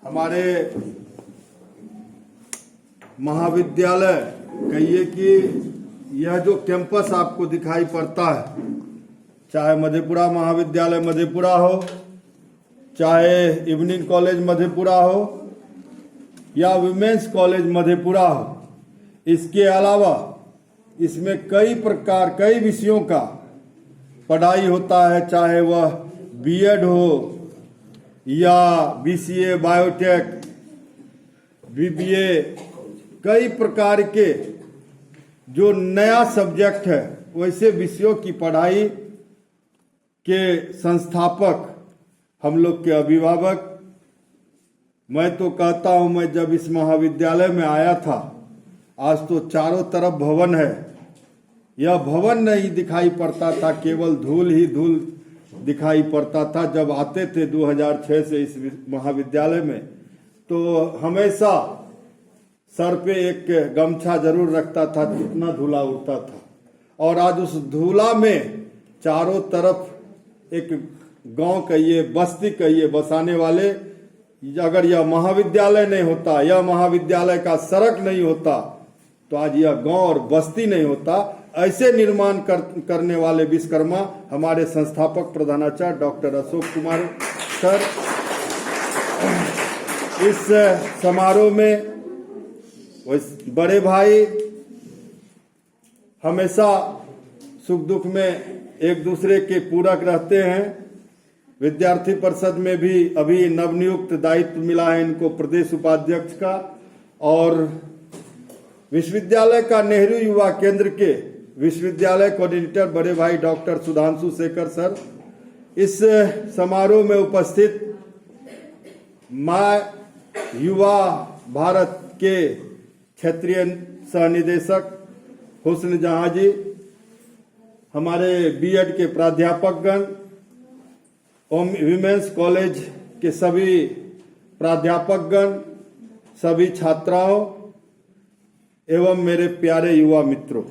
हमारे महाविद्यालय कहिए कि यह जो कैंपस आपको दिखाई पड़ता है, चाहे मधेपुरा महाविद्यालय मधेपुरा हो, चाहे इवनिंग कॉलेज मधेपुरा हो या विमेंस कॉलेज मधेपुरा हो, इसके अलावा इसमें कई विषयों का पढ़ाई होता है, चाहे वह बीएड हो या बीसीए, बायोटेक, बीबीए, कई प्रकार के जो नया सब्जेक्ट है वैसे विषयों की पढ़ाई के संस्थापक हम लोग के अभिभावक। मैं तो कहता हूं, मैं जब इस महाविद्यालय में आया था, आज तो चारों तरफ भवन है। यह भवन नहीं दिखाई पड़ता था, केवल धूल ही धूल दिखाई पड़ता था। जब आते थे 2006 से इस महाविद्यालय में, तो हमेशा सर पे एक गमछा जरूर रखता था, कितना धूला उड़ता था। और आज उस धूला में चारों तरफ एक गांव कहिए, बस्ती कहिए, बसाने वाले, अगर यह महाविद्यालय नहीं होता, यह महाविद्यालय का सड़क नहीं होता, तो आज यह गांव और बस्ती नहीं होता। ऐसे निर्माण करने वाले विश्वकर्मा हमारे संस्थापक प्रधानाचार्य डॉक्टर अशोक कुमार सर। इस समारोह में बड़े भाई हमेशा सुख दुख में एक दूसरे के पूरक रहते हैं। विद्यार्थी परिषद में भी अभी नवनियुक्त दायित्व मिला है इनको, प्रदेश उपाध्यक्ष का। और विश्वविद्यालय का नेहरू युवा केंद्र के विश्वविद्यालय कोऑर्डिनेटर बड़े भाई डॉक्टर सुधांशु शेखर सर। इस समारोह में उपस्थित माय युवा भारत के क्षेत्रीय सहनिदेशक हुस्न जहां जी, हमारे बीएड के प्राध्यापकगण, विमेंस कॉलेज के सभी प्राध्यापकगण, सभी छात्राओं एवं मेरे प्यारे युवा मित्रों,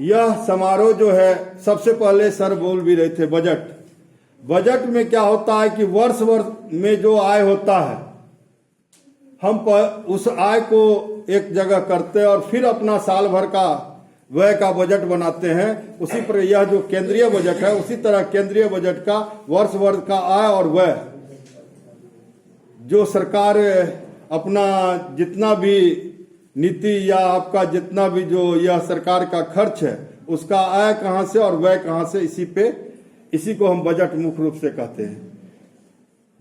यह समारोह जो है, सबसे पहले सर बोल भी रहे थे बजट में क्या होता है कि वर्ष में जो आय होता है, हम उस आय को एक जगह करते हैं और फिर अपना साल भर का व्यय का बजट बनाते हैं। उसी पर यह जो केंद्रीय बजट है, उसी तरह केंद्रीय बजट का वर्ष का आय और व्यय, जो सरकार अपना जितना भी नीति या आपका जितना भी जो यह सरकार का खर्च है, उसका आय कहां से और व्यय कहां से, इसी को हम बजट मुख्य रूप से कहते हैं।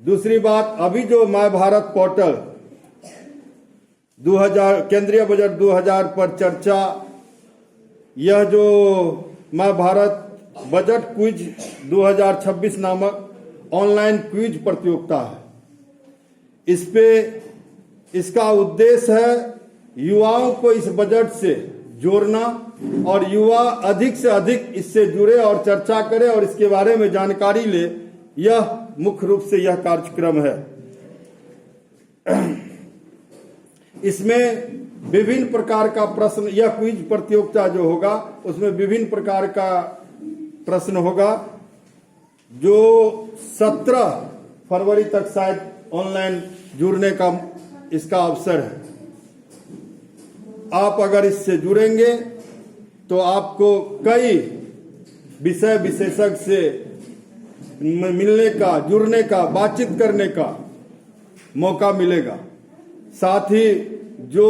दूसरी बात, अभी जो माय भारत पोर्टल 2000 केंद्रीय बजट 2000 पर चर्चा, यह जो माय भारत बजट क्विज 2026 नामक ऑनलाइन क्विज प्रतियोगिता है, इस पे इसका उद्देश्य है युवाओं को इस बजट से जोड़ना और युवा अधिक से अधिक इससे जुड़े और चर्चा करें और इसके बारे में जानकारी ले। यह मुख्य रूप से यह कार्यक्रम है। इसमें विभिन्न प्रकार का प्रश्न, यह क्विज प्रतियोगिता जो होगा उसमें विभिन्न प्रकार का प्रश्न होगा, जो 17 फरवरी तक शायद ऑनलाइन जुड़ने का इसका अवसर है। आप अगर इससे जुड़ेंगे तो आपको कई विषय विशेषज्ञ से मिलने का, जुड़ने का, बातचीत करने का मौका मिलेगा। साथ ही जो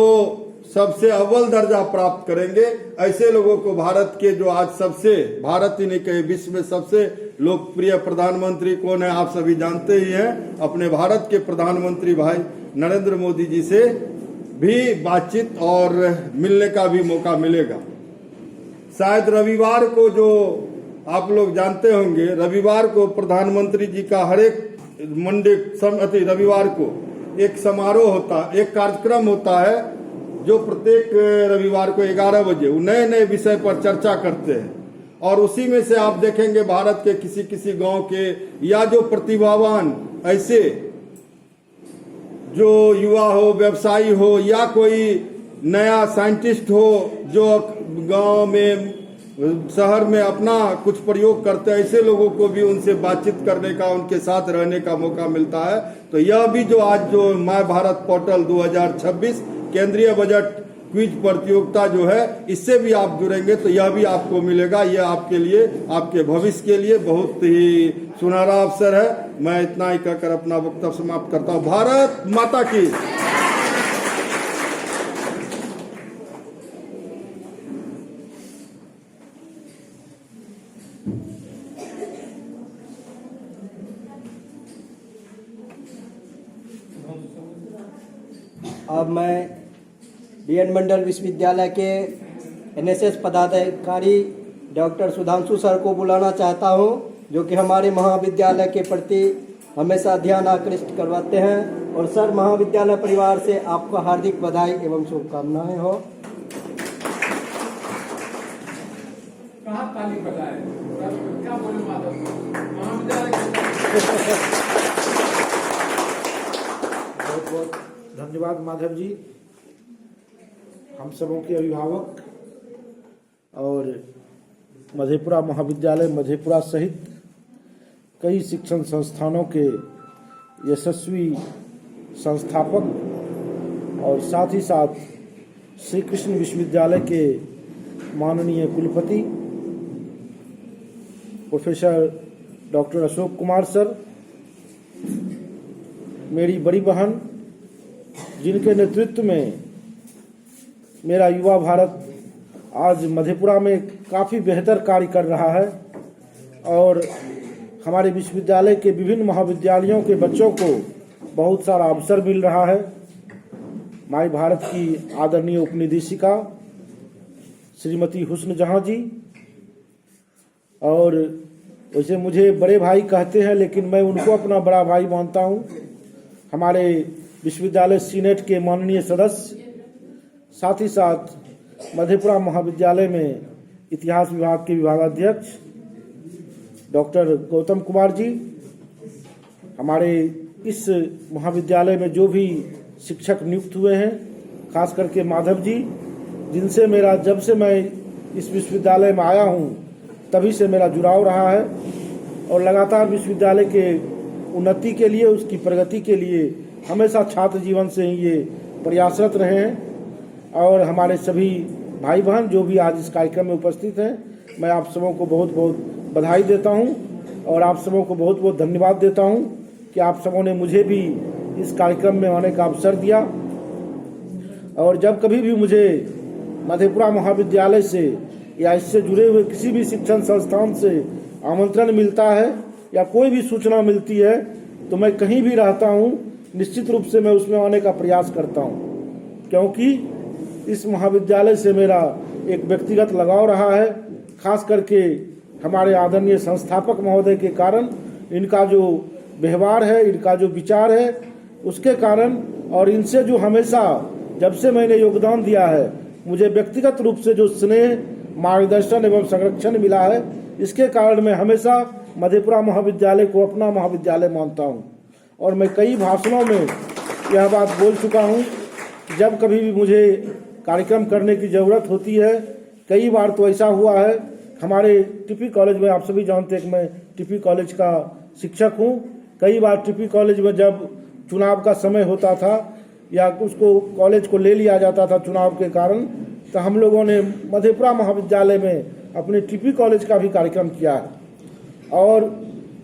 सबसे अव्वल दर्जा प्राप्त करेंगे, ऐसे लोगों को भारत के जो आज सबसे, भारत ही नहीं कहे विश्व में सबसे लोकप्रिय प्रधानमंत्री कौन है आप सभी जानते ही हैं, अपने भारत के प्रधानमंत्री भाई नरेंद्र मोदी जी से भी बातचीत और मिलने का भी मौका मिलेगा। शायद रविवार को, जो आप लोग जानते होंगे, रविवार को प्रधानमंत्री जी का हर एक रविवार को एक समारोह होता, एक कार्यक्रम होता है, जो प्रत्येक रविवार को 11 बजे नए नए विषय पर चर्चा करते हैं। और उसी में से आप देखेंगे भारत के किसी गांव के या जो प्रतिभावान ऐसे जो युवा हो, व्यवसायी हो या कोई नया साइंटिस्ट हो, जो गांव में शहर में अपना कुछ प्रयोग करते हैं, ऐसे लोगों को भी उनसे बातचीत करने का, उनके साथ रहने का मौका मिलता है। तो यह भी जो आज जो माय भारत पोर्टल 2026 केंद्रीय बजट क्विज प्रतियोगिता जो है, इससे भी आप जुड़ेंगे तो यह भी आपको मिलेगा। यह आपके लिए, आपके भविष्य के लिए बहुत ही सुनहरा अवसर है। मैं इतना ही कहकर अपना वक्तव्य समाप्त करता हूँ। भारत माता की। अब मैं बीएन मंडल विश्वविद्यालय के एनएसएस पदाधिकारी डॉक्टर सुधांशु सर को बुलाना चाहता हूं, जो कि हमारे महाविद्यालय के प्रति हमेशा ध्यान आकृष्ट करवाते हैं। और सर, महाविद्यालय परिवार से आपको हार्दिक बधाई एवं शुभकामनाएं हो। कहाँ ताली बजाए, क्या बोले माधव, महाविद्यालय बहुत बहुत धन्यवाद माधव जी, हम सबों के अभिभावक और मधेपुरा महाविद्यालय मधेपुरा सहित कई शिक्षण संस्थानों के यशस्वी संस्थापक और साथ ही साथ श्री कृष्ण विश्वविद्यालय के माननीय कुलपति professor doctor Ashok Kumar sir, मेरी बड़ी बहन जिनके नेतृत्व में मेरा युवा भारत आज मधेपुरा में काफ़ी बेहतर कार्य कर रहा है और हमारे विश्वविद्यालय के विभिन्न महाविद्यालयों के बच्चों को बहुत सारा अवसर मिल रहा है। माई भारत की आदरणीय उपनिदेशिका श्रीमती हुस्न जहां जी, और वैसे मुझे बड़े भाई कहते हैं लेकिन मैं उनको अपना बड़ा भाई मानता हूं, हमारे विश्वविद्यालय सीनेट के माननीय सदस्य, साथ ही साथ मधेपुरा महाविद्यालय में इतिहास विभाग के विभागाध्यक्ष डॉक्टर गौतम कुमार जी, हमारे इस महाविद्यालय में जो भी शिक्षक नियुक्त हुए हैं, खास करके माधव जी, जिनसे मेरा जब से मैं इस विश्वविद्यालय में आया हूं तभी से मेरा जुड़ाव रहा है और लगातार विश्वविद्यालय के उन्नति के लिए, उसकी प्रगति के लिए हमेशा छात्र जीवन से ही ये प्रयासरत रहे हैं। और हमारे सभी भाई बहन जो भी आज इस कार्यक्रम में उपस्थित हैं, मैं आप सबों को बहुत बहुत बधाई देता हूं और आप सबों को बहुत बहुत धन्यवाद देता हूं कि आप सबों ने मुझे भी इस कार्यक्रम में आने का अवसर दिया। और जब कभी भी मुझे मधेपुरा महाविद्यालय से या इससे जुड़े हुए किसी भी शिक्षण संस्थान से आमंत्रण मिलता है या कोई भी सूचना मिलती है तो मैं कहीं भी रहता हूं, निश्चित रूप से मैं उसमें आने का प्रयास करता हूं, क्योंकि इस महाविद्यालय से मेरा एक व्यक्तिगत लगाव रहा है। खास करके हमारे आदरणीय संस्थापक महोदय के कारण, इनका जो व्यवहार है, इनका जो विचार है, उसके कारण और इनसे जो हमेशा जब से मैंने योगदान दिया है, मुझे व्यक्तिगत रूप से जो स्नेह, मार्गदर्शन एवं संरक्षण मिला है, इसके कारण मैं हमेशा मधेपुरा महाविद्यालय को अपना महाविद्यालय मानता हूं। और मैं कई भाषणों में यह बात बोल चुका हूं कि जब कभी भी मुझे कार्यक्रम करने की ज़रूरत होती है, कई बार तो ऐसा हुआ है, हमारे टीपी कॉलेज में आप सभी जानते हैं कि मैं टीपी कॉलेज का शिक्षक हूं। कई बार टीपी कॉलेज में जब चुनाव का समय होता था या उसको कॉलेज को ले लिया जाता था चुनाव के कारण, तो हम लोगों ने मधेपुरा महाविद्यालय में अपने टीपी कॉलेज का भी कार्यक्रम किया है। और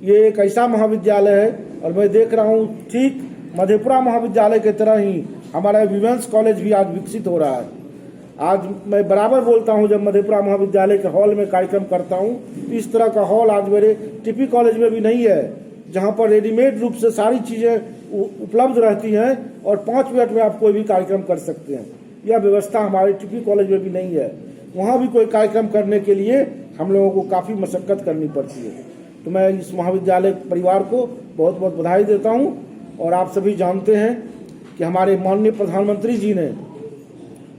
ये एक ऐसा महाविद्यालय है, और मैं देख रहा हूँ ठीक मधेपुरा महाविद्यालय की तरह ही हमारा विमेंस कॉलेज भी आज विकसित हो रहा है। आज मैं बराबर बोलता हूँ, जब मधेपुरा महाविद्यालय के हॉल में कार्यक्रम करता हूँ, इस तरह का हॉल आज मेरे टीपी कॉलेज में भी नहीं है, जहाँ पर रेडीमेड रूप से सारी चीज़ें उपलब्ध रहती हैं और 5 मिनट में आप कोई भी कार्यक्रम कर सकते हैं। यह व्यवस्था हमारे टीपी कॉलेज में भी नहीं है। वहाँ भी कोई कार्यक्रम करने के लिए हम लोगों को काफ़ी मशक्कत करनी पड़ती है। तो मैं इस महाविद्यालय परिवार को बहुत बहुत बधाई देता हूँ। और आप सभी जानते हैं कि हमारे माननीय प्रधानमंत्री जी ने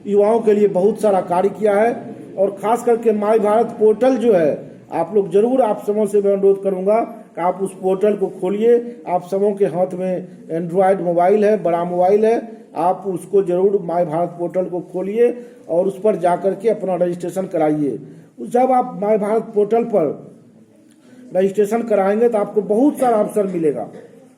युवाओं के लिए बहुत सारा कार्य किया है, और खास करके माई भारत पोर्टल जो है, आप लोग जरूर, आप सबों से मैं अनुरोध करूंगा कि आप उस पोर्टल को खोलिए। आप सबों के हाथ में एंड्रॉयड मोबाइल है, बड़ा मोबाइल है, आप उसको जरूर माई भारत पोर्टल को खोलिए और उस पर जाकर के अपना रजिस्ट्रेशन कराइए। जब आप माय भारत पोर्टल पर रजिस्ट्रेशन कराएंगे तो आपको बहुत सारा अवसर मिलेगा।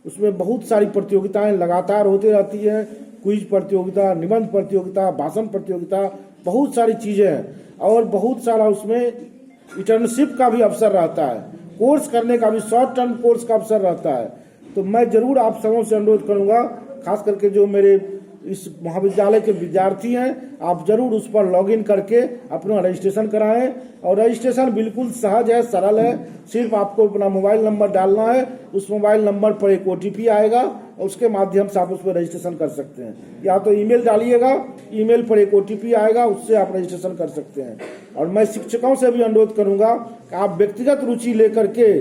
उसमें बहुत सारी प्रतियोगिताएं लगातार होती रहती हैं, क्विज प्रतियोगिता, निबंध प्रतियोगिता, भाषण प्रतियोगिता, बहुत सारी चीज़ें हैं और बहुत सारा उसमें इंटर्नशिप का भी अवसर रहता है, कोर्स करने का भी, शॉर्ट टर्म कोर्स का अवसर रहता है। तो मैं जरूर आप सबों से अनुरोध करूंगा, खास करके जो मेरे इस महाविद्यालय के विद्यार्थी हैं, आप जरूर उस पर लॉगिन करके अपना रजिस्ट्रेशन कराएं। और रजिस्ट्रेशन बिल्कुल सहज है, सरल है। सिर्फ आपको अपना मोबाइल नंबर डालना है, उस मोबाइल नंबर पर एक OTP आएगा और उसके माध्यम से आप उस पर रजिस्ट्रेशन कर सकते हैं। या तो ईमेल डालिएगा, ईमेल पर एक OTP आएगा, उससे आप रजिस्ट्रेशन कर सकते हैं। और मैं शिक्षकों से भी अनुरोध करूंगा कि आप व्यक्तिगत रुचि लेकर के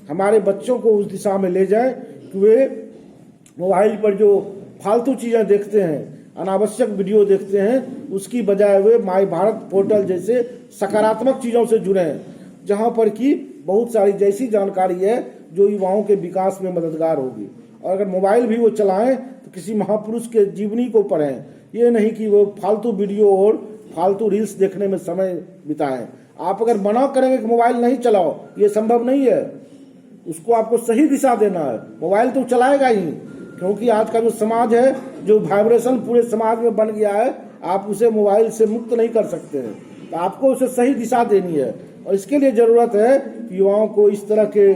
हमारे बच्चों को उस दिशा में ले जाएं कि वे मोबाइल पर जो फालतू चीज़ें देखते हैं, अनावश्यक वीडियो देखते हैं, उसकी बजाय वे माय भारत पोर्टल जैसे सकारात्मक चीज़ों से जुड़े हैं, जहां पर कि बहुत सारी जैसी जानकारी है जो युवाओं के विकास में मददगार होगी। और अगर मोबाइल भी वो चलाएं तो किसी महापुरुष के जीवनी को पढ़ें, ये नहीं कि वो फालतू वीडियो और फालतू रील्स देखने में समय बिताएं। आप अगर मना करेंगे कि मोबाइल नहीं चलाओ, ये संभव नहीं है। उसको आपको सही दिशा देना है। मोबाइल तो चलाएगा ही, क्योंकि आज का जो समाज है, जो वाइब्रेशन पूरे समाज में बन गया है, आप उसे मोबाइल से मुक्त नहीं कर सकते हैं। तो आपको उसे सही दिशा देनी है और इसके लिए जरूरत है कि युवाओं को इस तरह के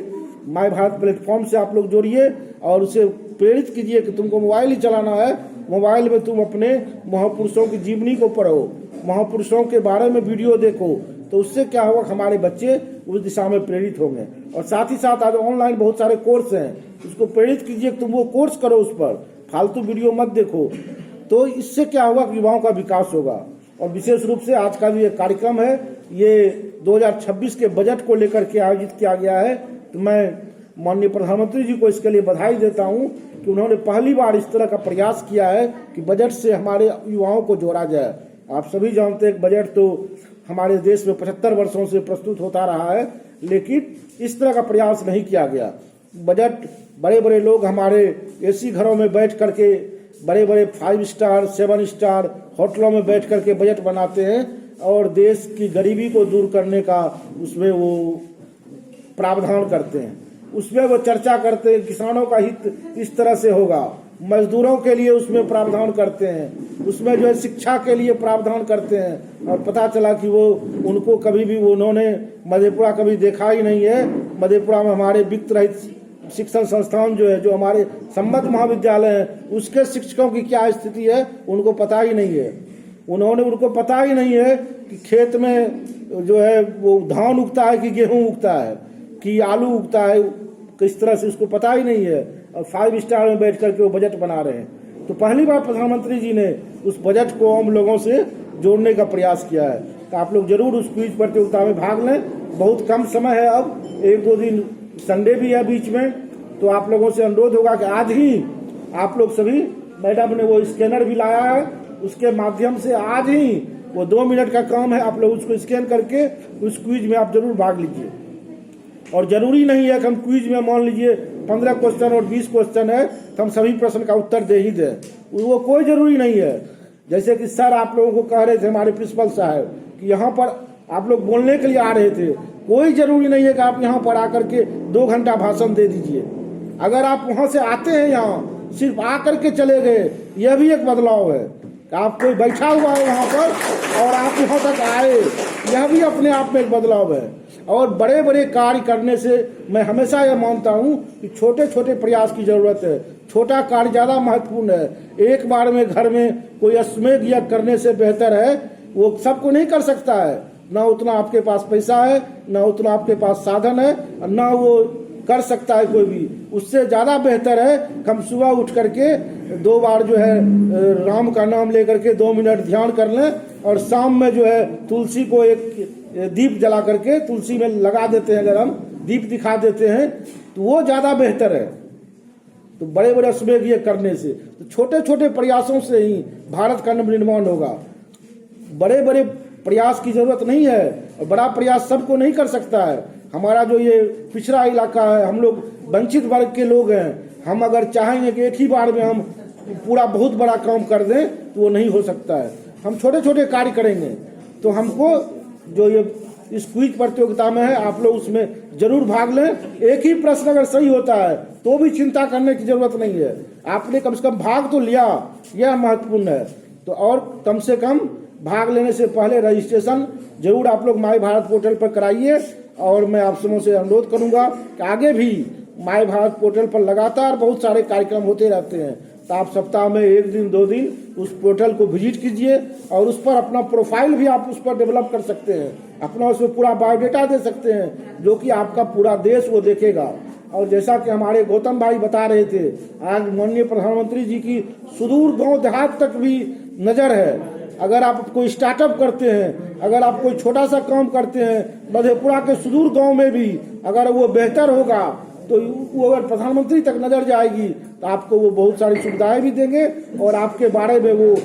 माय भारत प्लेटफॉर्म से आप लोग जोड़िए और उसे प्रेरित कीजिए कि तुमको मोबाइल ही चलाना है। मोबाइल में तुम अपने महापुरुषों की जीवनी को पढ़ो, महापुरुषों के बारे में वीडियो देखो, तो उससे क्या होगा, हमारे बच्चे उस दिशा में प्रेरित होंगे। और साथ ही साथ आज ऑनलाइन बहुत सारे कोर्स हैं, उसको प्रेरित कीजिए कि तुम वो कोर्स करो, उस पर फालतू वीडियो मत देखो। तो इससे क्या होगा कि युवाओं का विकास होगा। और विशेष रूप से आज का जो ये कार्यक्रम है, ये 2026 के बजट को लेकर के आयोजित किया गया है। तो मैं माननीय प्रधानमंत्री जी को इसके लिए बधाई देता हूं कि उन्होंने पहली बार इस तरह का प्रयास किया है कि बजट से हमारे युवाओं को जोड़ा जाए। आप सभी जानते हैं बजट तो हमारे देश में 75 वर्षों से प्रस्तुत होता रहा है, लेकिन इस तरह का प्रयास नहीं किया गया। बजट बड़े बड़े लोग हमारे AC घरों में बैठ करके, बड़े बड़े 5 स्टार 7 स्टार होटलों में बैठ करके बजट बनाते हैं और देश की गरीबी को दूर करने का उसमें वो प्रावधान करते हैं। उसमें वो चर्चा करते हैं किसानों का हित इस तरह से होगा, मजदूरों के लिए उसमें प्रावधान करते हैं, उसमें जो है शिक्षा के लिए प्रावधान करते हैं। और पता चला कि वो उनको कभी भी उन्होंने मधेपुरा कभी देखा ही नहीं है। मधेपुरा में हमारे वित्त रहित शिक्षण संस्थान जो है, जो हमारे सम्मत महाविद्यालय हैं, उसके शिक्षकों की क्या स्थिति है उनको पता ही नहीं है। उनको पता ही नहीं है कि खेत में जो है वो धान उगता है कि गेहूं उगता है कि आलू उगता है, किस तरह से उसको पता ही नहीं है। और 5 स्टार में बैठ करके वो बजट बना रहे हैं। तो पहली बार प्रधानमंत्री जी ने उस बजट को हम लोगों से जोड़ने का प्रयास किया है। तो आप लोग जरूर उस क्विज प्रतियोगिता में भाग लें। बहुत कम समय है, अब 1-2 दिन संडे भी है बीच में, तो आप लोगों से अनुरोध होगा कि आज ही आप लोग सभी, मैडम ने वो स्कैनर भी लाया है, उसके माध्यम से आज ही, वो 2 मिनट का काम है, आप लोग उसको स्कैन करके उस क्विज में आप जरूर भाग लीजिए। और जरूरी नहीं है कि हम क्विज में मान लीजिए 15 क्वेश्चन और 20 क्वेश्चन है तो हम सभी प्रश्न का उत्तर दे ही दें, वो कोई जरूरी नहीं है। जैसे कि सर आप लोगों को कह रहे थे, हमारे प्रिंसिपल साहब, कि यहाँ पर आप लोग बोलने के लिए आ रहे थे, कोई जरूरी नहीं है कि आप यहाँ पर आकर के 2 घंटा भाषण दे दीजिए। अगर आप वहां से आते हैं, यहाँ सिर्फ आकर के चले गए, यह भी एक बदलाव है। आप कोई बैठा हुआ है वहां पर और आप यहाँ तक आए, यह भी अपने आप में एक बदलाव है। और बड़े बड़े कार्य करने से मैं हमेशा यह मानता हूँ कि छोटे छोटे प्रयास की जरूरत है। छोटा कार्य ज्यादा महत्वपूर्ण है। एक बार में घर में कोई अश्वमेध यज्ञ करने से बेहतर है, वो सबको नहीं कर सकता है, ना उतना आपके पास पैसा है, ना उतना आपके पास साधन है, ना वो कर सकता है कोई भी। उससे ज्यादा बेहतर है कि हम सुबह उठ करके 2 बार जो है राम का नाम लेकर के 2 मिनट ध्यान कर लें और शाम में जो है तुलसी को एक दीप जला करके तुलसी में लगा देते हैं। अगर हम दीप दिखा देते हैं तो वो ज्यादा बेहतर है। तो बड़े बड़े अश्वमेध ये करने से, तो छोटे छोटे प्रयासों से ही भारत का निर्माण होगा। बड़े बड़े प्रयास की जरूरत नहीं है और बड़ा प्रयास सबको नहीं कर सकता है। हमारा जो ये पिछड़ा इलाका है, हम लोग वंचित वर्ग के लोग हैं, हम अगर चाहेंगे कि एक ही बार में हम पूरा बहुत बड़ा काम कर दें तो वो नहीं हो सकता है। हम छोटे छोटे कार्य करेंगे तो हमको जो ये इस क्विज प्रतियोगिता में है, आप लोग उसमें जरूर भाग लें। एक ही प्रश्न अगर सही होता है तो भी चिंता करने की जरूरत नहीं है, आपने कम से कम भाग तो लिया, यह महत्वपूर्ण है। तो और कम से कम भाग लेने से पहले रजिस्ट्रेशन जरूर आप लोग माई भारत पोर्टल पर कराइए। और मैं आप सबों से अनुरोध करूंगा कि आगे भी माई भारत पोर्टल पर लगातार बहुत सारे कार्यक्रम होते रहते हैं, तो आप सप्ताह में 1 दिन 2 दिन उस पोर्टल को विजिट कीजिए और उस पर अपना प्रोफाइल भी आप उस पर डेवलप कर सकते हैं, अपना उसमें पूरा बायोडेटा दे सकते हैं, जो कि आपका पूरा देश वो देखेगा। और जैसा कि हमारे गौतम भाई बता रहे थे, आज माननीय प्रधानमंत्री जी की सुदूर गांव देहात तक भी नजर है। अगर आप कोई स्टार्टअप करते हैं, अगर आप कोई छोटा सा काम करते हैं, मधेपुरा के सुदूर गांव में भी अगर वो बेहतर होगा तो वो अगर प्रधानमंत्री तक नजर जाएगी तो आपको वो बहुत सारी सुविधाएं भी देंगे और आपके बारे में वो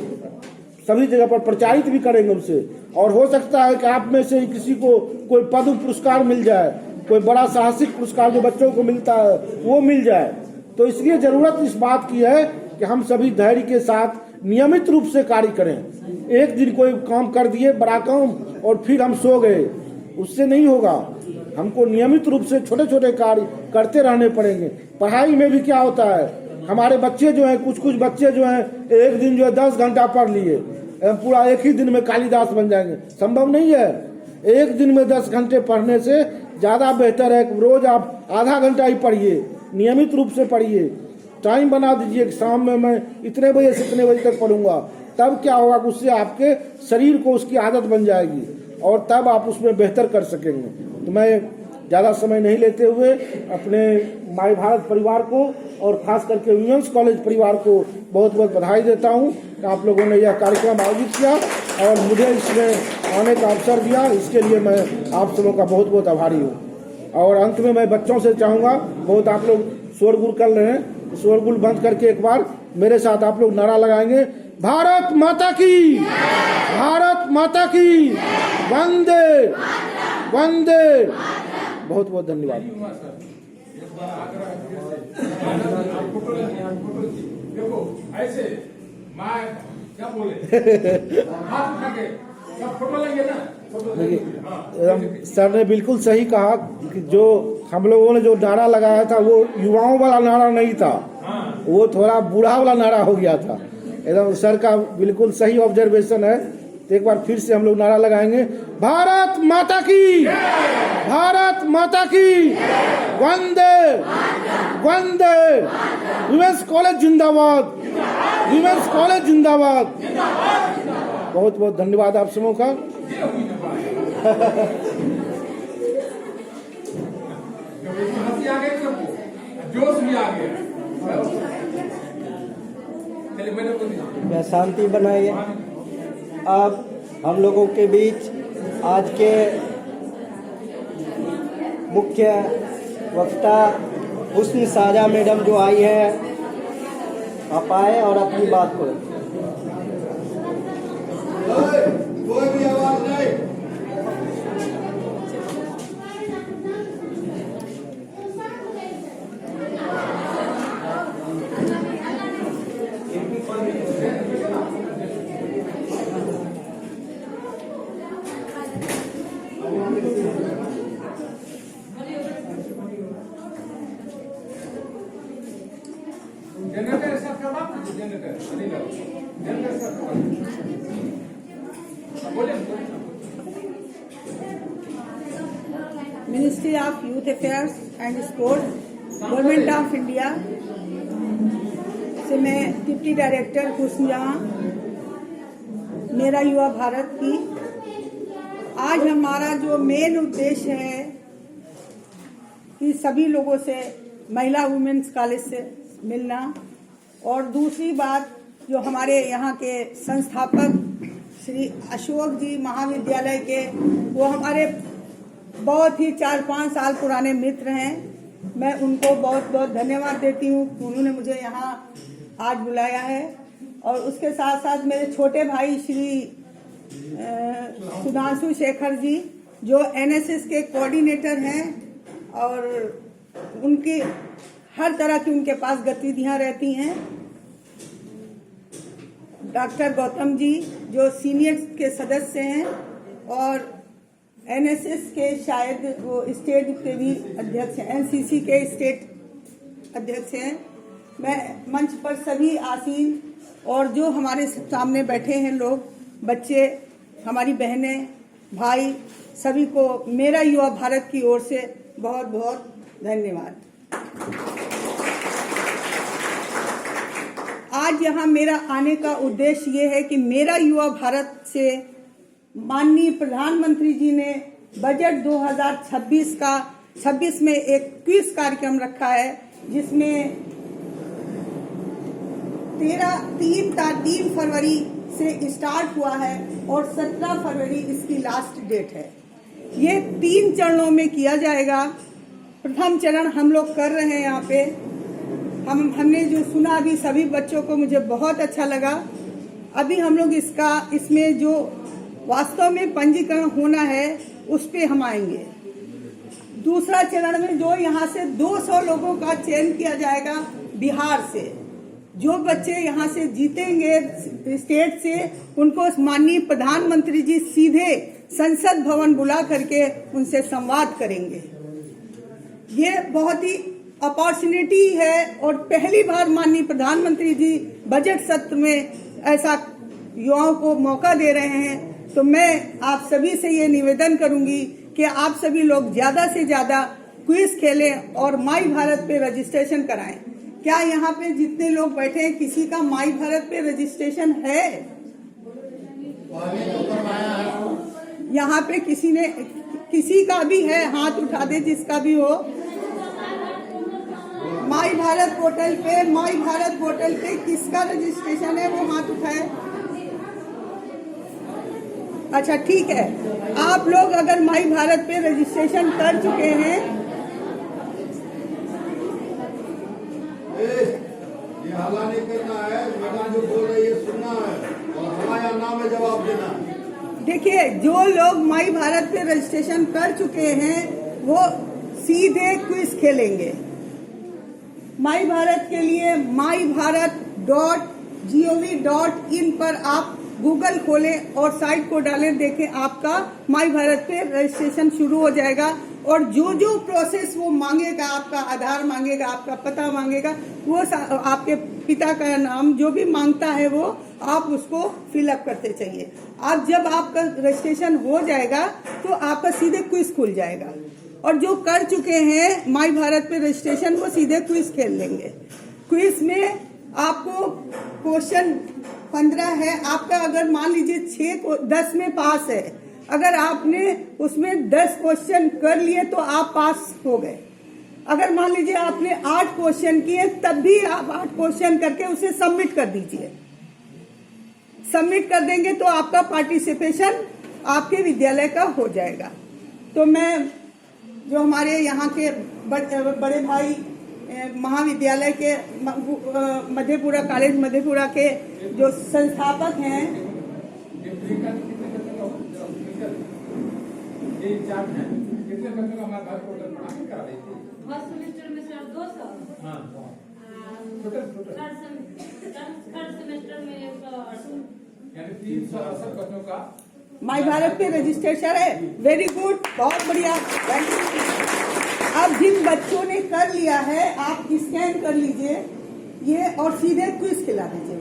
सभी जगह पर प्रचारित भी करेंगे उनसे। और हो सकता है कि आप में से किसी को कोई पद्म पुरस्कार मिल जाए, कोई बड़ा साहसिक पुरस्कार जो बच्चों को मिलता है वो मिल जाए। तो इसलिए जरूरत इस बात की है कि हम सभी धैर्य के साथ नियमित रूप से कार्य करें। एक दिन कोई काम कर दिए बड़ा काम और फिर हम सो गए, उससे नहीं होगा। हमको नियमित रूप से छोटे छोटे कार्य करते रहने पड़ेंगे। पढ़ाई में भी क्या होता है, हमारे बच्चे जो हैं, कुछ बच्चे जो हैं एक दिन जो है 10 घंटा पढ़ लिए, पूरा एक ही दिन में कालिदास बन जाएंगे, संभव नहीं है। एक दिन में 10 घंटे पढ़ने से ज्यादा बेहतर है कि रोज आप आधा घंटा ही पढ़िए, नियमित रूप से पढ़िए। टाइम बना दीजिए कि शाम में मैं इतने बजे से इतने बजे तक पढ़ूंगा, तब क्या होगा कि उससे आपके शरीर को उसकी आदत बन जाएगी और तब आप उसमें बेहतर कर सकेंगे। तो मैं ज़्यादा समय नहीं लेते हुए अपने माई भारत परिवार को और खास करके वुमेन्स कॉलेज परिवार को बहुत बहुत बधाई देता हूं कि आप लोगों ने यह कार्यक्रम आयोजित किया और मुझे इसमें आने का अवसर दिया। इसके लिए मैं आप सबों का बहुत बहुत आभारी हूँ। और अंत में मैं बच्चों से चाहूँगा, बहुत आप लोग शोरगुल कर रहे हैं, शोरगुल बंद करके एक बार मेरे साथ आप लोग नारा लगाएंगे, भारत माता की, भारत माता की, वंदे वंदे। बहुत बहुत धन्यवाद। देखो ऐसे मैं क्या बोले हाथ उठा के सब फोटो लेंगे ना। देखिए सर ने बिल्कुल सही कहा कि जो हम लोगों ने जो नारा लगाया था वो युवाओं वाला नारा नहीं था, वो थोड़ा बूढ़ा वाला नारा हो गया था। एकदम सर का बिल्कुल सही ऑब्जर्वेशन है। तो एक बार फिर से हम लोग नारा लगाएंगे, भारत माता की, भारत माता की, वंदे वंदे। वुमेन्स कॉलेज जिंदाबाद, वुमेन्स कॉलेज जिंदाबाद। बहुत बहुत धन्यवाद आप सबों का। हंसी आ गई सबको, जोश भी आ गया। चलिए मैंने बोल या शांति बनाइए। अब हम लोगों के बीच आज के मुख्य वक्ता हुस्न साजा मैडम जो आई है, आप आए और अपनी बात को कोई भी आवाज नहीं। जनरेटर सब करवा जनरेटर सब बोले। Ministry of youth affairs and sports, government of India से मैं डिप्टी डायरेक्टर हुस्न जहां, मेरा युवा भारत की। आज हमारा जो मेन उद्देश्य है कि सभी लोगों से, महिला वुमेन्स कॉलेज से मिलना, और दूसरी बात जो हमारे यहाँ के संस्थापक श्री अशोक जी महाविद्यालय के, वो हमारे बहुत ही 4-5 साल पुराने मित्र हैं। मैं उनको बहुत बहुत धन्यवाद देती हूँ कि उन्होंने मुझे यहाँ आज बुलाया है। और उसके साथ साथ मेरे छोटे भाई श्री सुधांशु शेखर जी जो एनएसएस के कोऑर्डिनेटर हैं और उनकी हर तरह की उनके पास गतिविधियां रहती हैं। डॉक्टर गौतम जी जो सीनियर के सदस्य हैं और एनएसएस के शायद वो स्टेट के भी अध्यक्ष हैं, एनसीसी के स्टेट अध्यक्ष हैं। मैं मंच पर सभी आसीन और जो हमारे सामने बैठे हैं लोग, बच्चे, हमारी बहनें, भाई, सभी को मेरा युवा भारत की ओर से बहुत बहुत धन्यवाद। आज यहाँ मेरा आने का उद्देश्य ये है कि मेरा युवा भारत से माननीय प्रधानमंत्री जी ने बजट 2026 में एक क्विज कार्यक्रम रखा है, जिसमें 3 फरवरी से स्टार्ट हुआ है और 17 फरवरी इसकी लास्ट डेट है। ये 3 चरणों में किया जाएगा। प्रथम चरण हम लोग कर रहे हैं यहाँ पे। हमने जो सुना अभी सभी बच्चों को मुझे बहुत अच्छा लगा। अभी हम लोग इसमें जो वास्तव में पंजीकरण होना है उस पे हम आएंगे। दूसरा चरण में जो यहाँ से 200 लोगों का चयन किया जाएगा बिहार से। जो बच्चे यहाँ से जीतेंगे स्टेट से, उनको माननीय प्रधानमंत्री जी सीधे संसद भवन बुला करके उनसे संवाद करेंगे। ये बहुत ही अपॉर्चुनिटी है और पहली बार माननीय प्रधानमंत्री जी बजट सत्र में ऐसा युवाओं को मौका दे रहे हैं। तो मैं आप सभी से ये निवेदन करूंगी कि आप सभी लोग ज्यादा से ज्यादा क्विज खेलें और माई भारत पे रजिस्ट्रेशन कराएं। क्या यहाँ पे जितने लोग बैठे हैं किसी का माई भारत पे रजिस्ट्रेशन है? यहाँ पे किसी का भी है? हाथ उठा दे जिसका भी हो। माई भारत पोर्टल पे किसका रजिस्ट्रेशन है वो हाथ उठाए। अच्छा ठीक है, आप लोग अगर माई भारत पे रजिस्ट्रेशन कर चुके हैं, ये हल्ला नहीं करना है, मैडम जो बोल रही है सुनना है और हमारा नाम में जवाब देना है। देखिए, जो लोग माई भारत पे रजिस्ट्रेशन कर चुके हैं वो सीधे क्विज खेलेंगे। माई भारत के लिए mybharat.gov.in पर आप गूगल खोलें और साइट को डालें, देखें आपका माई भारत पे रजिस्ट्रेशन शुरू हो जाएगा। और जो जो प्रोसेस वो मांगेगा, आपका आधार मांगेगा, आपका पता मांगेगा, वो आपके पिता का नाम जो भी मांगता है वो आप उसको फिलअप करते चाहिए। आप जब आपका रजिस्ट्रेशन हो जाएगा तो आपका सीधे क्विज खुल जाएगा और जो कर चुके हैं माई भारत पे रजिस्ट्रेशन वो सीधे क्विज खेल लेंगे। क्विज में आपको क्वेश्चन 15 है। आपका अगर मान लीजिए 10 में पास है, अगर आपने उसमें 10 क्वेश्चन कर लिए तो आप पास हो गए। अगर मान लीजिए आपने 8 क्वेश्चन किए तब भी आप 8 क्वेश्चन करके उसे सबमिट कर दीजिए। सबमिट कर देंगे तो आपका पार्टिसिपेशन आपके विद्यालय का हो जाएगा। तो मैं जो हमारे यहाँ के बड़े भाई महाविद्यालय के मधेपुरा कॉलेज मधेपुरा के जो संस्थापक हैं, कितने बच्चों का हमारे भारत पोर्टल पर करा रही थी? फर्स्ट सेमेस्टर में सर 200। हाँ, थर्ड सेमेस्टर में 180। यानी 368 बच्चों का माई भारत पे रजिस्ट्रेशन है। वेरी गुड, बहुत बढ़िया। अब जिन बच्चों ने कर लिया है आप स्कैन कर लीजिए ये और सीधे क्विज खिला दीजिए।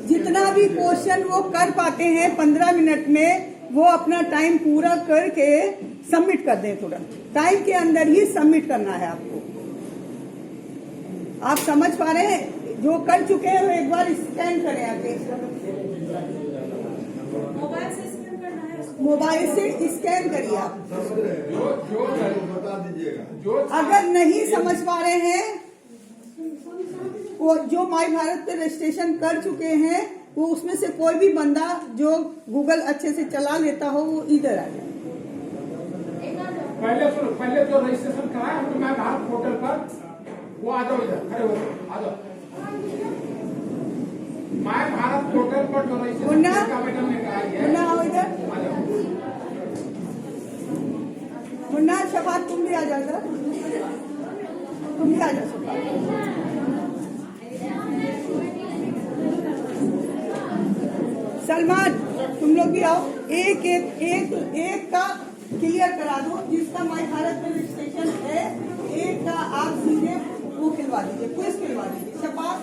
जितना भी क्वेश्चन वो कर पाते हैं 15 मिनट में, वो अपना टाइम पूरा करके सबमिट कर दें। तुरंत टाइम के अंदर ही सबमिट करना है आपको। आप समझ पा रहे हैं? जो कर चुके हैं वो एक बार स्कैन करें आके। मोबाइल से स्कैन करना है। मोबाइल से स्कैन करिए आप। जो बता दीजिएगा। जो अगर नहीं समझ पा रहे हैं, वो जो माई भारत पे रजिस्ट्रेशन कर चुके हैं वो उसमें से कोई भी बंदा जो गूगल अच्छे से चला लेता हो वो इधर आ जाए। पहले जो रजिस्ट्रेशन कराया हमने मैं भारत पोर्टल पर, वो आ जाओ इधर, खड़े हो आ जाओ। मैं भारत पोर्टल पर जो रजिस्ट्रेशन का मैडम ने कराई है, मुन्ना आओ इधर। आ जाओ। मुन्ना शफात तुम भी आ जाओ इधर। तुम भी आ जाओ शफात। सलमान तुम लोग भी आओ। एक का क्लियर करा दो। जिसका माई भारत में रजिस्ट्रेशन है, एक का आप सीधे वो खिलवा दीजिए, क्विज खिलवा दीजिए। शपाथ